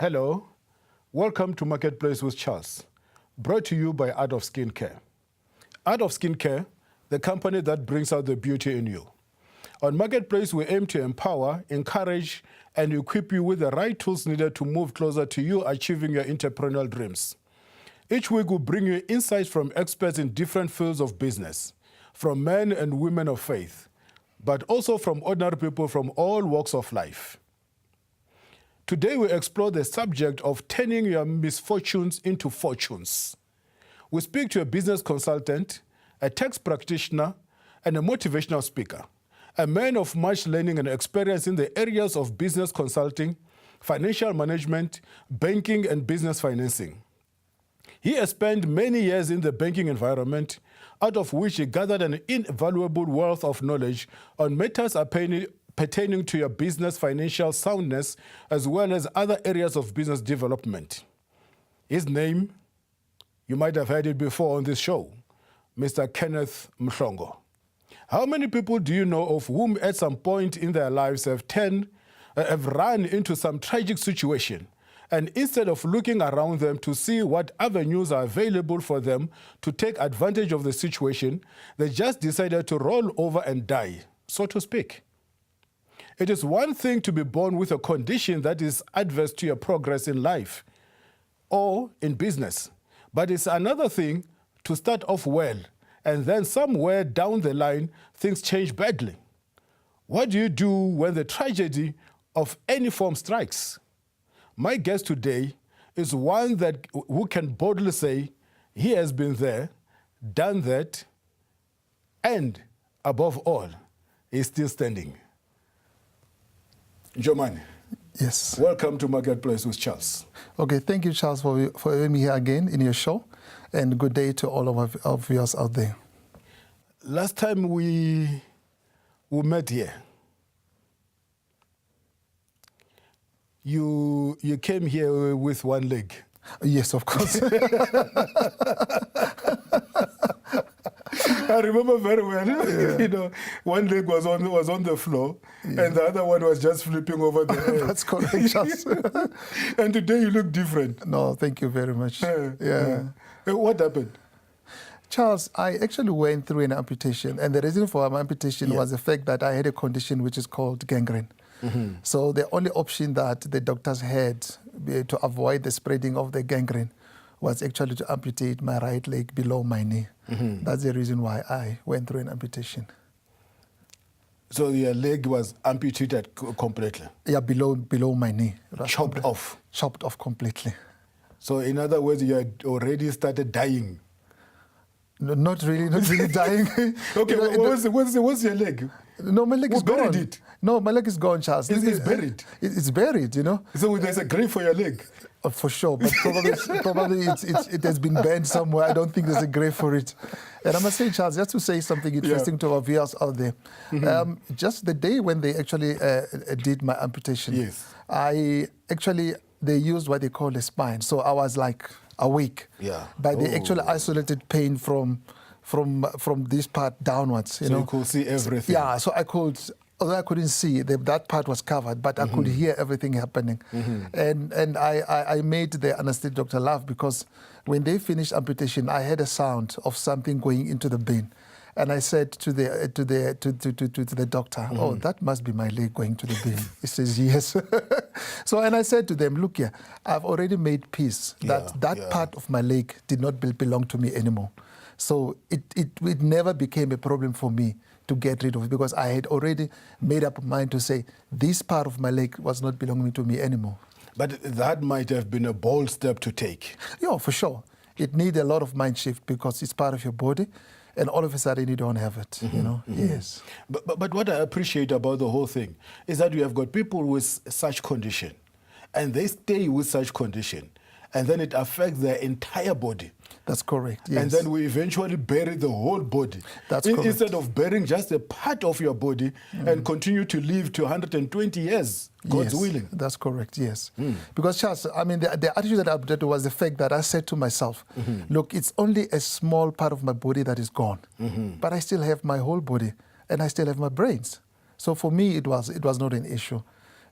Hello, welcome to Marketplace with Charles, brought to you by Art of Skincare. Art of Skincare, the company that brings out the beauty in you. On Marketplace, we aim to empower, encourage, and equip you with the right tools needed to move closer to you achieving your entrepreneurial dreams. Each week, we'll bring you insights from experts in different fields of business, from men and women of faith, but also from ordinary people from all walks of life. Today, we explore the subject of turning your misfortunes into fortunes. We speak to a business consultant, a tax practitioner, and a motivational speaker, a man of much learning and experience in the areas of business consulting, financial management, banking, and business financing. He has spent many years in the banking environment, out of which he gathered an invaluable wealth of knowledge on matters pertaining to your business financial soundness, as well as other areas of business development. His name, you might have heard it before on this show, Mr. Kenneth Mhlongo. How many people do you know of whom at some point in their lives have run into some tragic situation, and instead of looking around them to see what avenues are available for them to take advantage of the situation, they just decided to roll over and die, so to speak? It is one thing to be born with a condition that is adverse to your progress in life or in business, but it's another thing to start off well, and then somewhere down the line, things change badly. What do you do when the tragedy of any form strikes? My guest today is one who can boldly say he has been there, done that, and above all, is still standing. Ngobeni. Yes. Welcome to Marketplace with Charles. Okay, thank you, Charles, for having me here again in your show, and good day to all of our viewers out there. Last time we met here, you came here with one leg. Yes, of course. I remember very well. Yeah. You know, one leg was on the floor, yeah, and the other one was just flipping over the head. That's correct, Charles. And today you look different. No, thank you very much. Yeah. What happened? Charles, I actually went through an amputation, and the reason for my amputation was the fact that I had a condition which is called gangrene. Mm-hmm. So the only option that the doctors had to avoid the spreading of the gangrene was actually to amputate my right leg below my knee. Mm-hmm. That's the reason why I went through an amputation. So your leg was amputated completely? Yeah, below my knee. Chopped off? Chopped off completely. So in other words, you had already started dying? No, not really dying. Okay, you know, what's your leg? No, my leg is gone. Buried it? No, my leg is gone, Charles. It's buried? It's buried, you know. So there's a grave for your leg? For sure, but probably it has been burned somewhere. I don't think there's a grave for it. And I must say, Charles, just to say something interesting to our viewers out there, just the day when they actually did my amputation, yes, they used what they call a spine. So I was like awake. Yeah. But they actually isolated pain from this part downwards. You know? You could see everything. Yeah, so I could. Although I couldn't see, that part was covered, but I could hear everything happening. And I made the anesthetic doctor laugh, because when they finished amputation, I heard a sound of something going into the bin. And I said to the doctor, oh, that must be my leg going to the bin. He says, yes. And I said to them, look here, I've already made peace that part of my leg did not belong to me anymore. So it never became a problem for me to get rid of it, because I had already made up my mind to say this part of my leg was not belonging to me anymore. But that might have been a bold step to take. Yeah, for sure. It needs a lot of mind shift, because it's part of your body, and all of a sudden you don't have it, you know? Yes. But what I appreciate about the whole thing is that you have got people with such condition, and they stay with such condition, and then it affects their entire body. That's correct, yes. And then we eventually bury the whole body. That's correct. Instead of burying just a part of your body and continue to live to 120 years, God's willing. That's correct, yes. Because, Charles, I mean, the attitude that I adopted was the fact that I said to myself, look, it's only a small part of my body that is gone, but I still have my whole body, and I still have my brains. So for me, it was not an issue.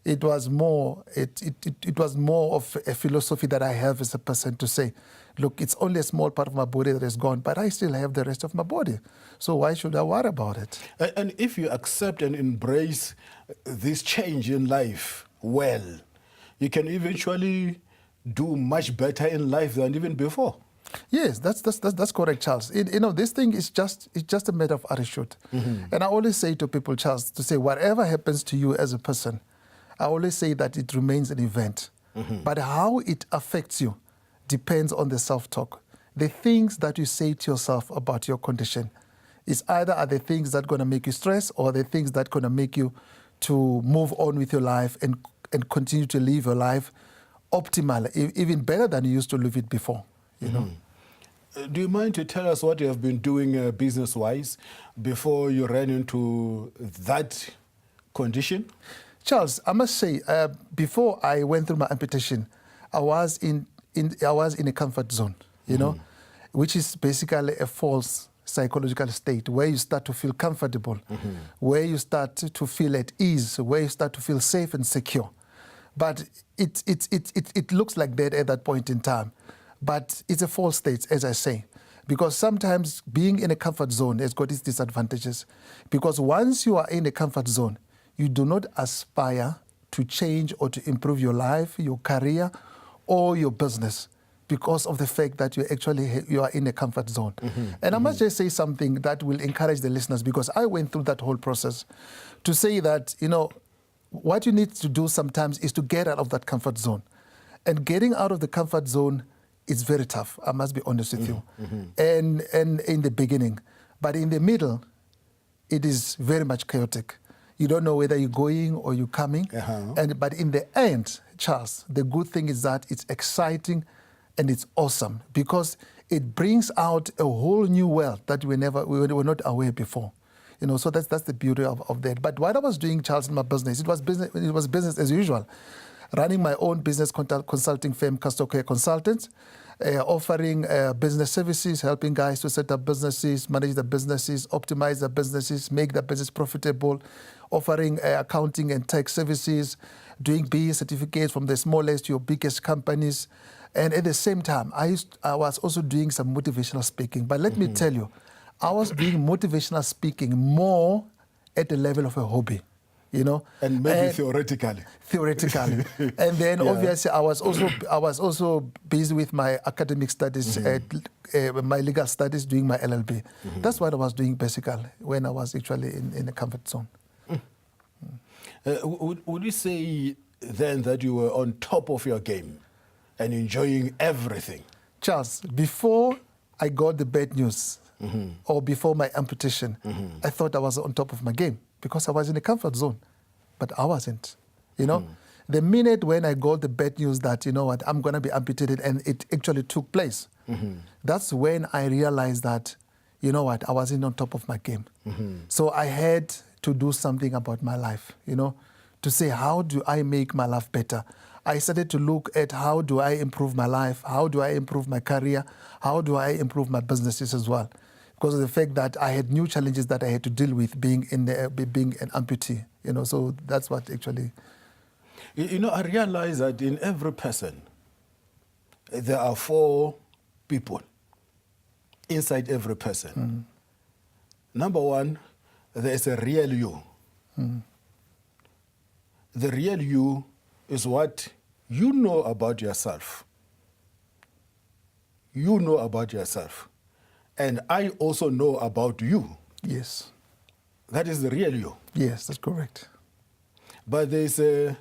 It was more. It was more of a philosophy that I have as a person to say, look, it's only a small part of my body that is gone, but I still have the rest of my body. So why should I worry about it? And if you accept and embrace this change in life well, you can eventually do much better in life than even before. Yes, that's correct, Charles. This thing is just a matter of attitude. And I always say to people, Charles, to say whatever happens to you as a person, I always say that it remains an event. But how it affects you depends on the self-talk. The things that you say to yourself about your condition is either are the things that are going to make you stress or the things that are going to make you to move on with your life and continue to live your life optimally, even better than you used to live it before. You know. Do you mind to tell us what you have been doing business-wise before you ran into that condition? Charles, I must say, before I went through my amputation, I was in a comfort zone, you know, which is basically a false psychological state where you start to feel comfortable, where you start to feel at ease, where you start to feel safe and secure. But it looks like that at that point in time. But it's a false state, as I say, because sometimes being in a comfort zone has got its disadvantages. Because once you are in a comfort zone, you do not aspire to change or to improve your life, your career, or your business because of the fact that you are in a comfort zone. And I must just say something that will encourage the listeners, because I went through that whole process, to say that, you know, what you need to do sometimes is to get out of that comfort zone. And getting out of the comfort zone, it's very tough, I must be honest with you. And in the beginning. But in the middle, it is very much chaotic. You don't know whether you're going or you're coming. But in the end, Charles, the good thing is that it's exciting and it's awesome because it brings out a whole new world that we were not aware before. You know, so that's the beauty of that. But what I was doing, Charles, in my business, it was business as usual. Running my own business consulting firm, Customer Care Consultants, offering business services, helping guys to set up businesses, manage the businesses, optimize the businesses, make the business profitable, offering accounting and tax services, doing BE certificates from the smallest to your biggest companies. And at the same time, I was also doing some motivational speaking. But let me tell you, I was doing motivational speaking more at the level of a hobby. You know, and maybe theoretically. And then obviously I was also busy with my academic studies, my legal studies, doing my LLB. That's what I was doing basically when I was actually in a comfort zone. Would you say then that you were on top of your game and enjoying everything? Charles, before I got the bad news or before my amputation, I thought I was on top of my game, because I was in a comfort zone, but I wasn't, you know. The minute when I got the bad news that, you know what, I'm going to be amputated, and it actually took place, that's when I realized that, you know what, I wasn't on top of my game. So I had to do something about my life, you know, to say, how do I make my life better? I started to look at how do I improve my life, how do I improve my career, how do I improve my businesses as well, because of the fact that I had new challenges that I had to deal with being an amputee, you know. So that's what actually. You know, I realize that in every person, there are 4 people inside every person. Number 1, there is a real you. The real you is what you know about yourself. You know about yourself. And I also know about you. Yes. That is the real you. Yes, that's correct. But there's a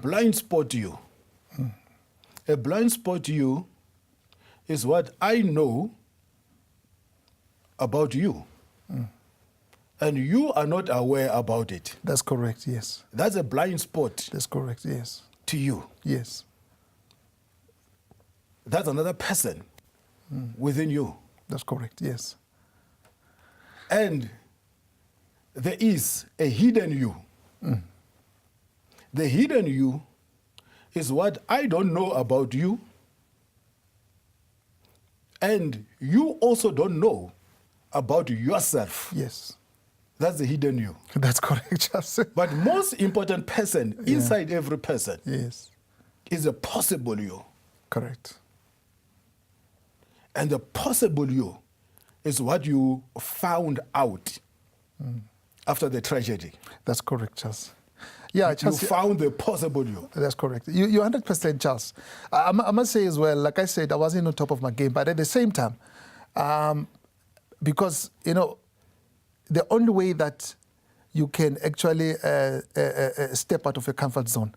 blind spot to you. A blind spot to you is what I know about you. And you are not aware about it. That's correct, yes. That's a blind spot. That's correct, yes. To you. Yes. That's another person within you. That's correct, yes. And there is a hidden you. The hidden you is what I don't know about you, and you also don't know about yourself. Yes. That's the hidden you. That's correct, Charles. But most important person inside every person Yes. is a possible you. Correct. And the possible you is what you found out after the tragedy. That's correct, Charles. Yeah, You Charles. found the possible you. That's correct. You're 100%, Charles. I must say as well, like I said, I wasn't on top of my game, but at the same time, because, you know, the only way that you can actually step out of your comfort zone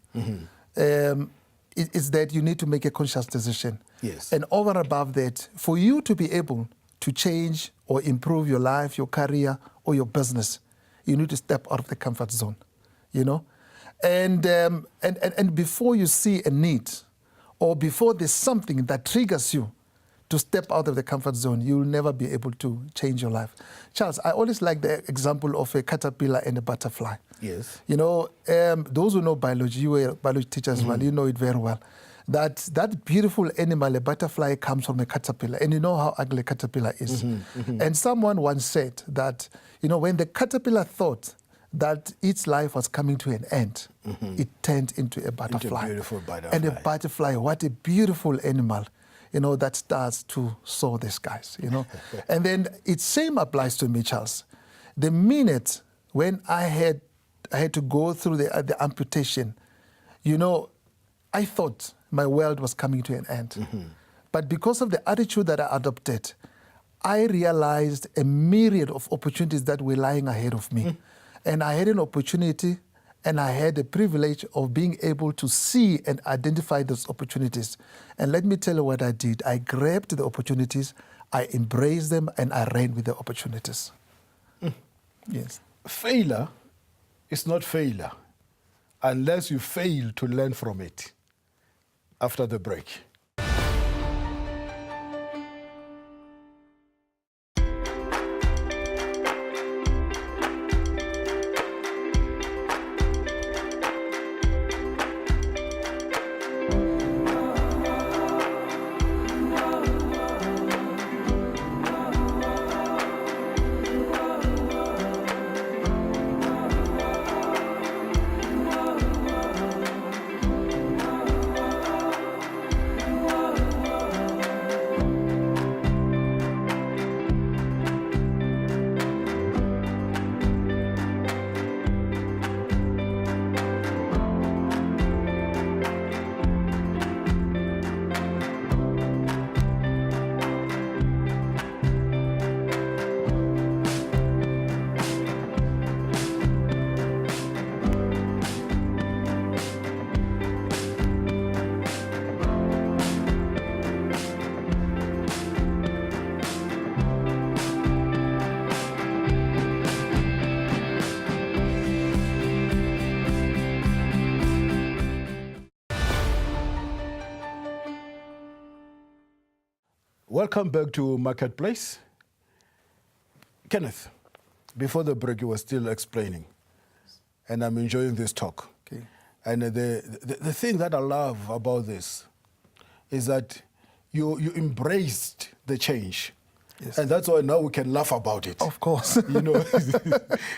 is that you need to make a conscious decision. Yes. And over and above that, for you to be able to change or improve your life, your career, or your business, you need to step out of the comfort zone, you know? And before you see a need, or before there's something that triggers you to step out of the comfort zone, you'll never be able to change your life. Charles, I always like the example of a caterpillar and a butterfly. Yes. You know, those who know biology, you were a biology teacher as well, you know it very well. That beautiful animal, a butterfly, comes from a caterpillar. And you know how ugly a caterpillar is. And someone once said that, you know, when the caterpillar thought that its life was coming to an end, it turned into a butterfly. Into a beautiful butterfly. And a butterfly, what a beautiful animal, you know, that starts to soar the skies, you know. And then it same applies to me, Charles. The minute when I had to go through the amputation, you know, I thought my world was coming to an end. But because of the attitude that I adopted, I realized a myriad of opportunities that were lying ahead of me. And I had an opportunity and I had the privilege of being able to see and identify those opportunities. And let me tell you what I did. I grabbed the opportunities, I embraced them, and I ran with the opportunities. Yes. Failure is not failure unless you fail to learn from it. After the break. Welcome back to Marketplace. Kenneth, before the break you were still explaining, and I'm enjoying this talk. Okay. And the thing that I love about this is that you embraced the change. Yes. And that's why now we can laugh about it. Of course. You know,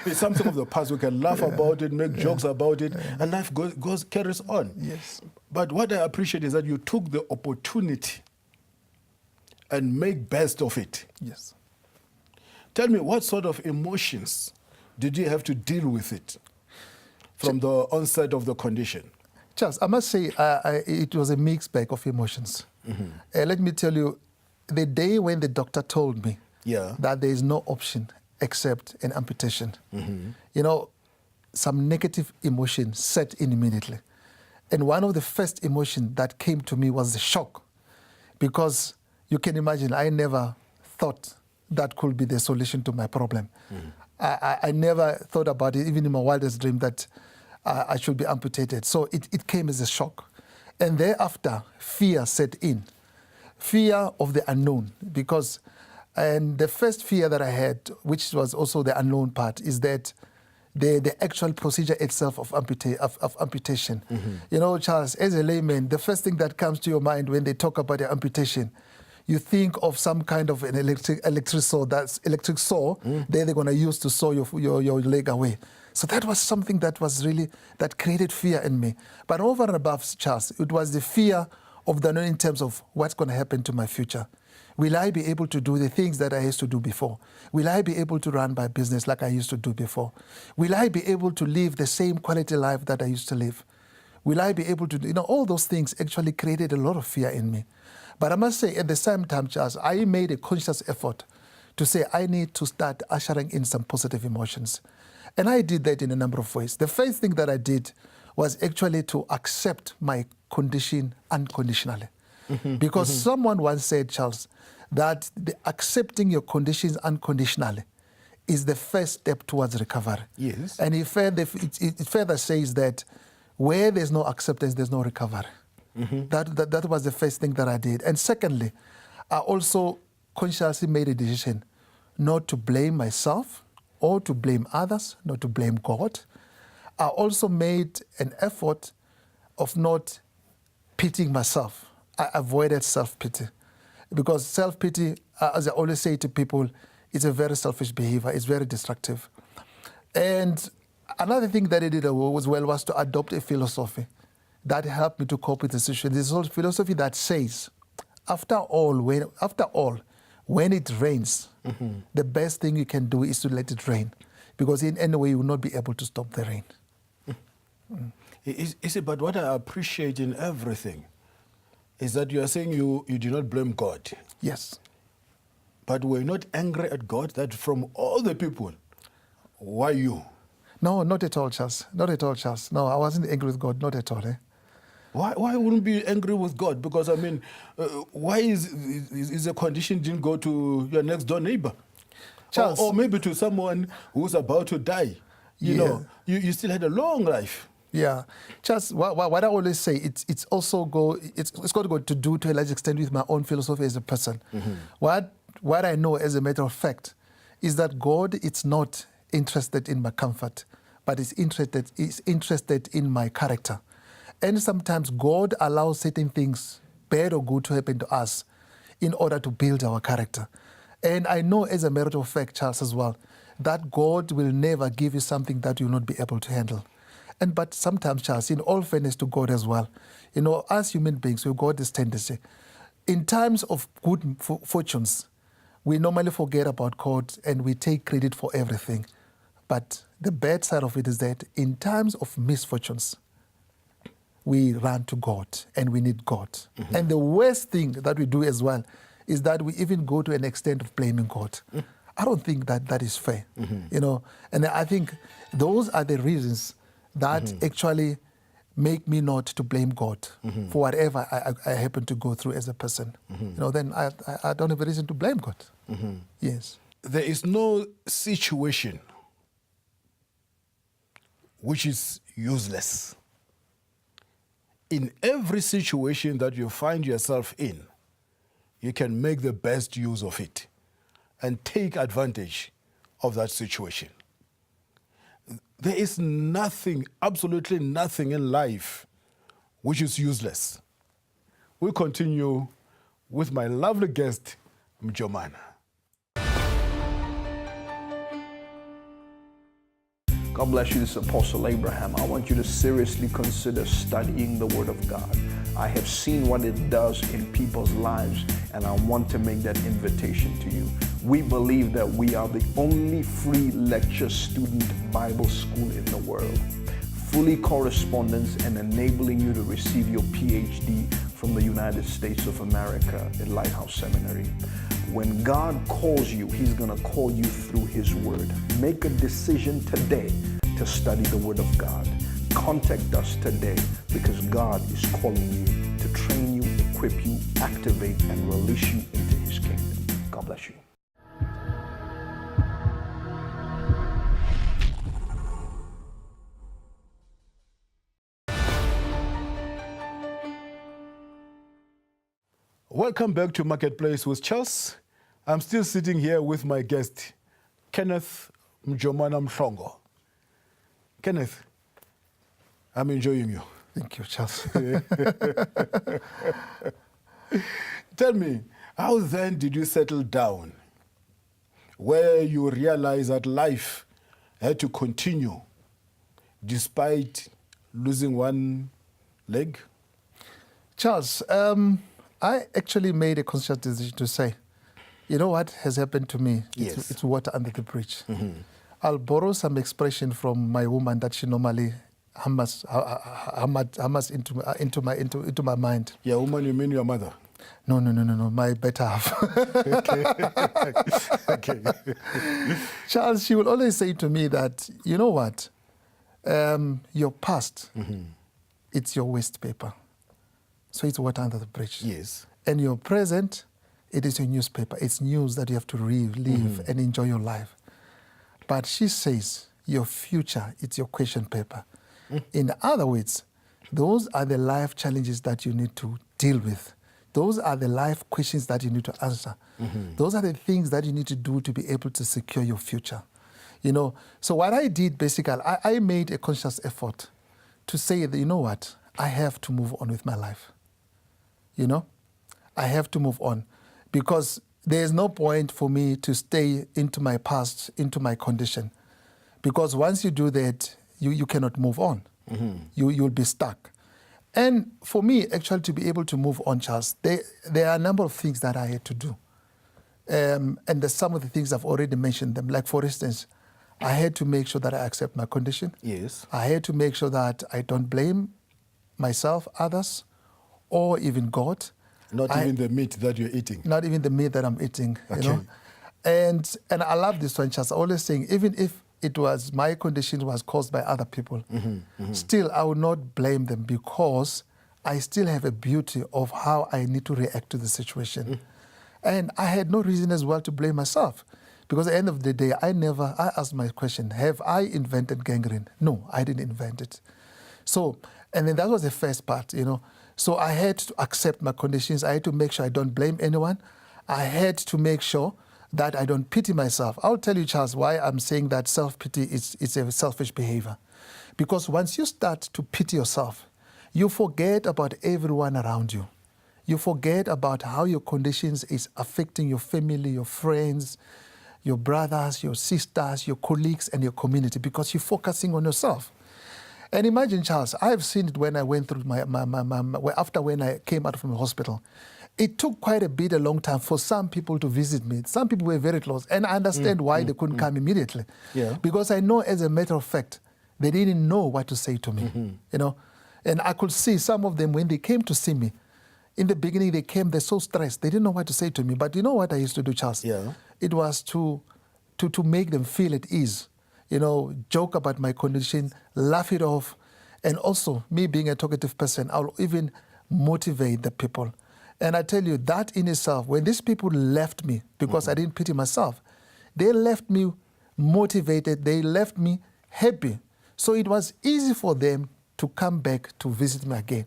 it's something of the past. We can laugh about it, make jokes about it, and life carries on. Yes. But what I appreciate is that you took the opportunity and make best of it. Yes. Tell me, what sort of emotions did you have to deal with it from the onset of the condition? Charles, I must say it was a mixed bag of emotions. Let me tell you, the day when the doctor told me that there is no option except an amputation, you know, some negative emotion set in immediately. And one of the first emotions that came to me was the shock, because you can imagine, I never thought that could be the solution to my problem. I never thought about it, even in my wildest dream, that I should be amputated. So it came as a shock. And thereafter, fear set in. Fear of the unknown, because, and the first fear that I had, which was also the unknown part, is that the actual procedure itself of amputation. You know, Charles, as a layman, the first thing that comes to your mind when they talk about the amputation, you think of some kind of an electric saw, there they're going to use to saw your leg away. So that was something that was really, that created fear in me. But over and above, Charles, it was the fear of the unknown in terms of what's going to happen to my future. Will I be able to do the things that I used to do before? Will I be able to run my business like I used to do before? Will I be able to live the same quality life that I used to live? Will I be able to, all those things actually created a lot of fear in me. But I must say, at the same time, Charles, I made a conscious effort to say I need to start ushering in some positive emotions. And I did that in a number of ways. The first thing that I did was actually to accept my condition unconditionally. Because someone once said, Charles, that accepting your conditions unconditionally is the first step towards recovery. Yes. And it further says that where there's no acceptance, there's no recovery. That was the first thing that I did. And secondly, I also consciously made a decision not to blame myself or to blame others, not to blame God. I also made an effort of not pitying myself. I avoided self-pity. Because self-pity, as I always say to people, is a very selfish behavior. It's very destructive. And another thing that I did was to adopt a philosophy that helped me to cope with the situation. This whole philosophy that says, after all, when it rains, the best thing you can do is to let it rain. Because in any way, you will not be able to stop the rain. Is it, but what I appreciate in everything is that you are saying you do not blame God. Yes. But we're not angry at God that from all the people, why you? No, not at all, Charles. Not at all, Charles. No, I wasn't angry with God, not at all. Why wouldn't be angry with God? Because, I mean, why is the condition didn't go to your next door neighbor? Charles. Or maybe to someone who's about to die. You know, you still had a long life. Yeah, Charles, what I always say, it's got to go to do to a large extent with my own philosophy as a person. What I know as a matter of fact is that God is not interested in my comfort, but is interested in my character. And sometimes God allows certain things, bad or good, to happen to us in order to build our character. And I know as a matter of fact, Charles, as well, that God will never give you something that you'll not be able to handle. But sometimes, Charles, in all fairness to God as well, as human beings, we've got this tendency. In times of good fortunes, we normally forget about God and we take credit for everything. But the bad side of it is that in times of misfortunes, we run to God and we need God. And the worst thing that we do as well is that we even go to an extent of blaming God. I don't think that is fair, And I think those are the reasons that actually make me not to blame God for whatever I happen to go through as a person. Then I don't have a reason to blame God. Yes. There is no situation which is useless. In every situation that you find yourself in, you can make the best use of it and take advantage of that situation. There is nothing, absolutely nothing in life which is useless. We continue with my lovely guest, Mjomana. God bless you. This is Apostle Abraham. I want you to seriously consider studying the Word of God. I have seen what it does in people's lives, and I want to make that invitation to you. We believe that we are the only free lecture student Bible school in the world. Fully correspondence and enabling you to receive your PhD from the United States of America at Lighthouse Seminary. When God calls you, He's going to call you through His Word. Make a decision today to study the Word of God. Contact us today because God is calling you to train you, equip you, activate, and release you into His kingdom. God bless you. Welcome back to Marketplace with Charles. I'm still sitting here with my guest, Kenneth Mhlongo. Kenneth, I'm enjoying you. Thank you, Charles. Tell me, How then did you settle down, where you realized that life had to continue despite losing one leg? Charles, I actually made a conscious decision to say, you know what has happened to me? Yes. It's water under the bridge. I'll borrow some expression from my woman that she normally hammers into my mind. Yeah, woman, you mean your mother? No, my better half. Okay. Charles, she will always say to me that, you know what, your past, it's your waste paper. So it's water under the bridge. Yes. And your present, it is your newspaper. It's news that you have to live and enjoy your life. But she says, your future, it's your question paper. In other words, those are the life challenges that you need to deal with. Those are the life questions that you need to answer. Those are the things that you need to do to be able to secure your future. You know, so what I did basically, I made a conscious effort to say that, you know what, I have to move on with my life. You know, I have to move on because there's no point for me to stay into my past, into my condition. Because once you do that, you cannot move on. You'll be stuck. And for me, actually, to be able to move on, Charles, there are a number of things that I had to do. And there's some of the things I've already mentioned them. Like, for instance, I had to make sure that I accept my condition. Yes. I had to make sure that I don't blame myself, others, or even God. Not even the meat that you're eating. Not even the meat that I'm eating, Okay. you know. And I love this one, Charles. I always saying, even if it was my condition was caused by other people, still I would not blame them because I still have a beauty of how I need to react to the situation. And I had no reason as well to blame myself. Because at the end of the day, I asked my question, have I invented gangrene? No, I didn't invent it. So, and then that was the first part, you know. So I had to accept my conditions. I had to make sure I don't blame anyone. I had to make sure that I don't pity myself. I'll tell you, Charles, why I'm saying that self-pity is a selfish behavior. Because once you start to pity yourself, you forget about everyone around you. You forget about how your conditions is affecting your family, your friends, your brothers, your sisters, your colleagues, and your community because you're focusing on yourself. And imagine, Charles, I've seen it when I went through when I came out from the hospital. It took quite a long time for some people to visit me. Some people were very close, and I understand why they couldn't come immediately. Yeah. Because I know, as a matter of fact, they didn't know what to say to me, you know. And I could see some of them when they came to see me. In the beginning, they're so stressed. They didn't know what to say to me. But you know what I used to do, Charles? Yeah. It was to make them feel at ease. You know, joke about my condition, laugh it off. And also, me being a talkative person, I'll even motivate the people. And I tell you, that in itself, when these people left me, because I didn't pity myself, they left me motivated, they left me happy. So it was easy for them to come back to visit me again.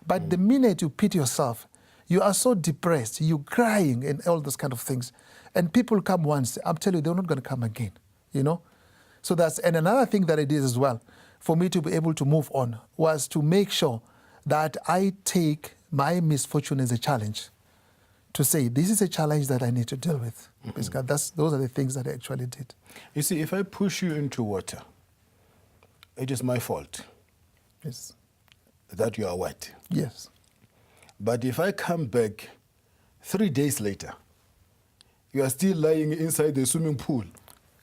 But the minute you pity yourself, you are so depressed, you're crying and all those kind of things. And people come once, I'm telling you, they're not going to come again, you know? So and another thing that I did as well, for me to be able to move on, was to make sure that I take my misfortune as a challenge. To say, this is a challenge that I need to deal with. Basically, those are the things that I actually did. You see, if I push you into water, it is my fault Yes. that you are wet. Yes. But if I come back 3 days later, you are still lying inside the swimming pool.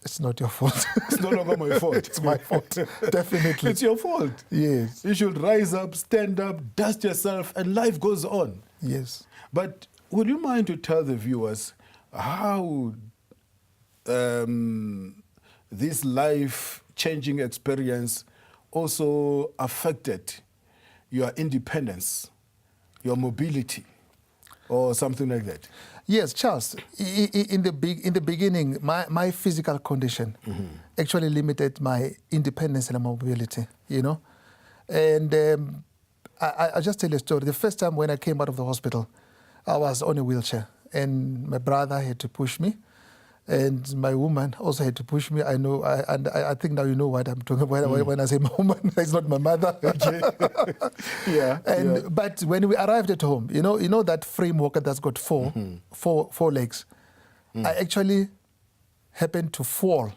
It's not your fault. It's no longer my fault. It's my fault, definitely. It's your fault. Yes. You should rise up, stand up, dust yourself, and life goes on. Yes. But would you mind to tell the viewers how this life-changing experience also affected your independence, your mobility, or something like that? Yes, Charles. In the beginning, my physical condition actually limited my independence and mobility, you know. And I'll just tell you a story. The first time when I came out of the hospital, I was on a wheelchair, and my brother had to push me. And my woman also had to push me. I know, I think now you know what I'm talking about when I say my woman. It's not my mother. Okay. Yeah. But when we arrived at home, you know that framework that's got four legs. I actually happened to fall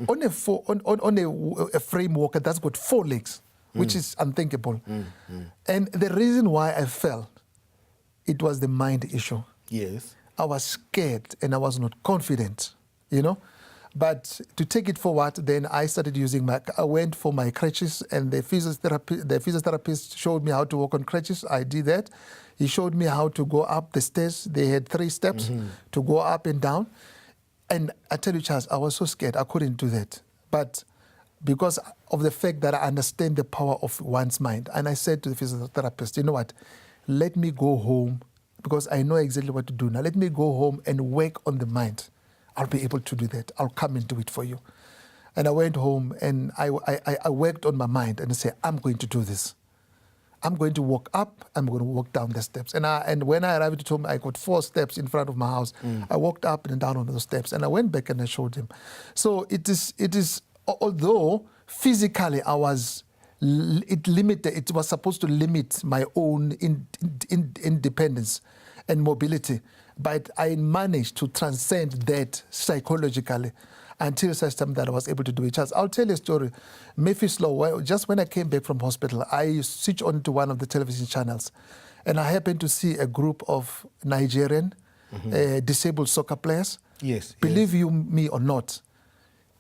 on a framework that's got 4 legs, which is unthinkable. And the reason why I fell, it was the mind issue. Yes. I was scared and I was not confident, But to take it forward, then I started I went for my crutches, and the physiotherapist showed me how to walk on crutches. I did that. He showed me how to go up the stairs. They had 3 steps to go up and down. And I tell you, Charles, I was so scared. I couldn't do that. But because of the fact that I understand the power of one's mind, and I said to the physiotherapist, you know what, let me go home, because I know exactly what to do now. Let me go home and work on the mind. I'll be able to do that. I'll come and do it for you. And I went home and I worked on my mind and I said, I'm going to do this. I'm going to walk up, I'm going to walk down the steps. And when I arrived at home, I got 4 steps in front of my house. I walked up and down on those steps, and I went back and I showed him. So it is, although physically it was supposed to limit my own independence and mobility, but I managed to transcend that psychologically until such time that I was able to do it. I'll tell you a story. Mhlongo, just when I came back from hospital, I switched on to one of the television channels, and I happened to see a group of Nigerian disabled soccer players. Yes. Believe you me or not,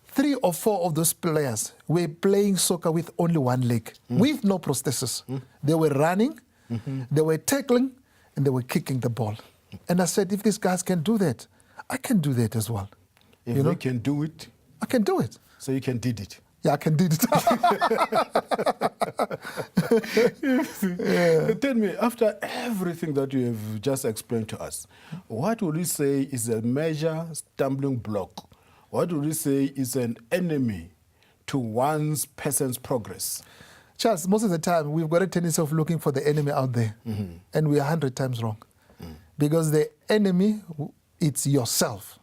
3 or 4 of those players were playing soccer with only 1 leg, with no prosthesis. They were running, they were tackling, and they were kicking the ball. And I said, if these guys can do that, I can do that as well. If they can do it, I can do it. so you can did it. Yeah, I can do it. Tell me, after everything that you have just explained to us, what would you say is a major stumbling block? What would you say is an enemy to one's person's progress? Charles, most of the time, we've got a tendency of looking for the enemy out there, and we're 100 times wrong. Because the enemy, it's yourself.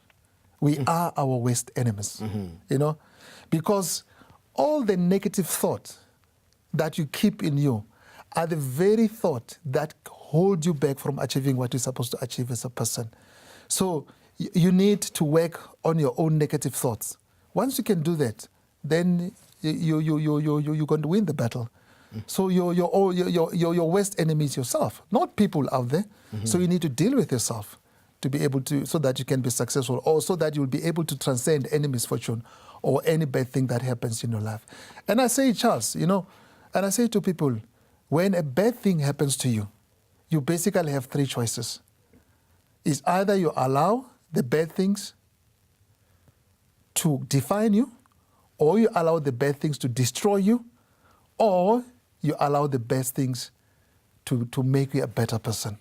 We are our worst enemies, because all the negative thoughts that you keep in you are the very thought that hold you back from achieving what you're supposed to achieve as a person. So you need to work on your own negative thoughts. Once you can do that, then you're going to win the battle. So your worst enemy is yourself, not people out there. So you need to deal with yourself to be able to, so that you can be successful, or so that you'll be able to transcend any misfortune or any bad thing that happens in your life. And I say, Charles, and I say to people, when a bad thing happens to you, you basically have 3 choices. It's either you allow the bad things to define you, or you allow the bad things to destroy you, or you allow the best things to make you a better person,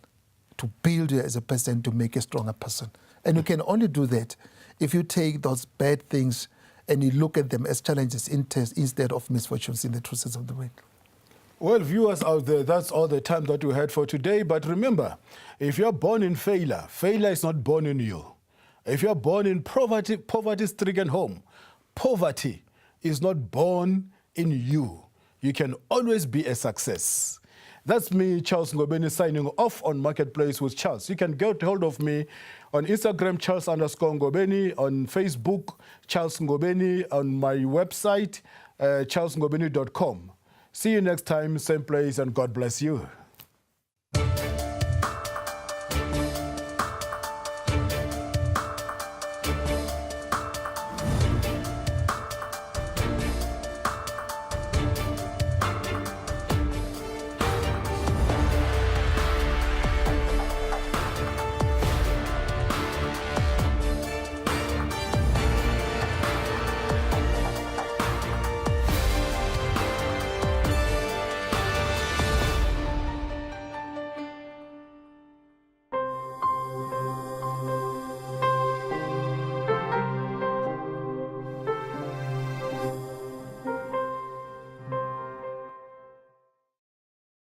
to build you as a person, to make you a stronger person. And you can only do that if you take those bad things and you look at them as challenges instead of misfortunes in the true sense of the word. Well, viewers out there, that's all the time that we had for today. But remember, if you're born in failure, failure is not born in you. If you're born in poverty-stricken home, poverty is not born in you. You can always be a success. That's me, Charles Ngobeni, signing off on Marketplace with Charles. You can get hold of me on Instagram, Charles_Ngobeni, on Facebook, Charles Ngobeni, on my website, charlesngobeni.com. See you next time, same place, and God bless you.